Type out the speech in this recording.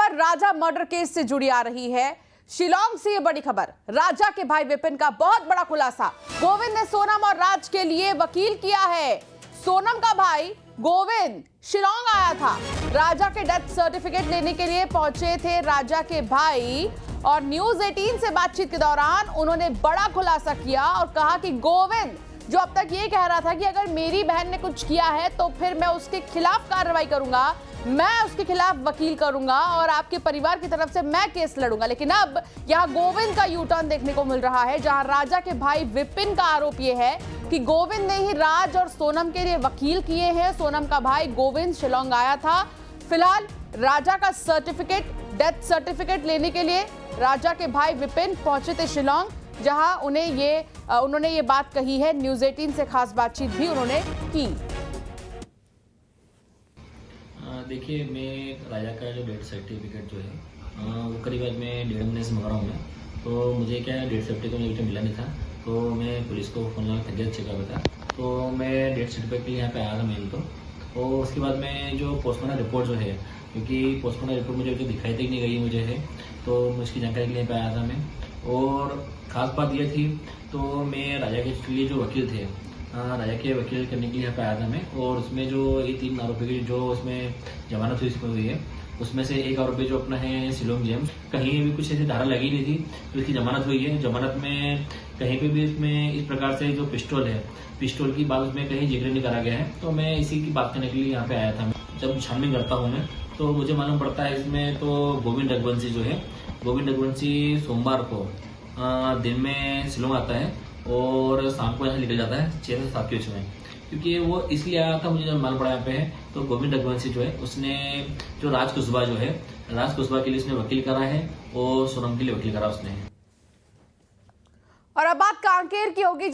खबर राजा murder case से जुड़ी आ रही है। शिलांग से ये बड़ी खबर, राजा के भाई विपिन का बहुत बड़ा खुलासा। गोविंद ने सोनम और राज के लिए वकील किया है। सोनम का भाई गोविंद शिलांग आया था। राजा के डेथ सर्टिफिकेट लेने के लिए पहुंचे थे राजा के भाई, और न्यूज 18 से बातचीत के दौरान उन्होंने बड़ा खुलासा किया और कहा कि गोविंद जो अब तक ये कह रहा था कि अगर मेरी बहन ने कुछ किया है तो फिर मैं उसके खिलाफ कार्रवाई करूंगा, मैं उसके खिलाफ वकील करूंगा और आपके परिवार की तरफ से मैं केस लड़ूंगा, लेकिन अब यहां गोविंद का यू टर्न देखने को मिल रहा है, जहां राजा के भाई विपिन का आरोप यह है कि गोविंद ने ही राज और सोनम के लिए वकील किए हैं। सोनम का भाई गोविंद शिलांग आया था। फिलहाल राजा का सर्टिफिकेट, डेथ सर्टिफिकेट लेने के लिए राजा के भाई विपिन पहुंचे थे शिलांग, जहां उन्होंने ये बात कही है। न्यूज 18 से खास बातचीत भी उन्होंने की। देखिए, मैं राजा का जो डेथ सर्टिफिकेट जो है वो करीब आज मैं 1.5 महीने से मंगा रहा हूँ मैं। तो मुझे क्या है, डेथ सर्टिफिकेट मुझे मिला नहीं था, तो मैं पुलिस को फ़ोन लगा तबियत चेक कर रहा था। तो मैं डेथ सर्टिफिकेट के लिए यहाँ पे आया था मेल तो, और उसके बाद में जो पोस्टमार्टम रिपोर्ट जो है, क्योंकि पोस्टमार्टम रिपोर्ट मुझे जो दिखाई तक नहीं गई मुझे है, तो उसकी जानकारी के लिए यहाँ पे आया था मैं। और ख़ास बात यह थी, तो मैं राजा के लिए जो वकील थे, राजा के वकील करने के लिए यहाँ पे आया था मैं। और उसमें जो ये 3 आरोपी की जो उसमें जमानत हुई है, उसमें से एक आरोपी जो अपना है शिलोंग जेम्स, कहीं भी कुछ ऐसी धारा लगी नहीं थी, तो इसकी जमानत हुई है। जमानत में कहीं पे भी इसमें इस प्रकार से जो पिस्टल की बात उसमें कहीं जिक्र नहीं करा गया है। तो मैं इसी की बात करने के लिए यहाँ पे आया था। जब छानबीन करता हूँ मैं, तो मुझे मालूम पड़ता है इसमें तो गोविंद रघुवंशी जो है, गोविंद रघुवंशी सोमवार को दिन में शिलोंग आता है और शाम को यहाँ निकल जाता है 6 से 7 के बीच में। क्योंकि वो इसलिए आया था, मुझे जब मालूम पड़ा यहाँ पे है, तो गोविंद रघुवंशी जो है उसने जो राज कुशवाहा के लिए उसने वकील करा है और सोनम के लिए वकील करा उसने। और अब बात कांकेर की होगी।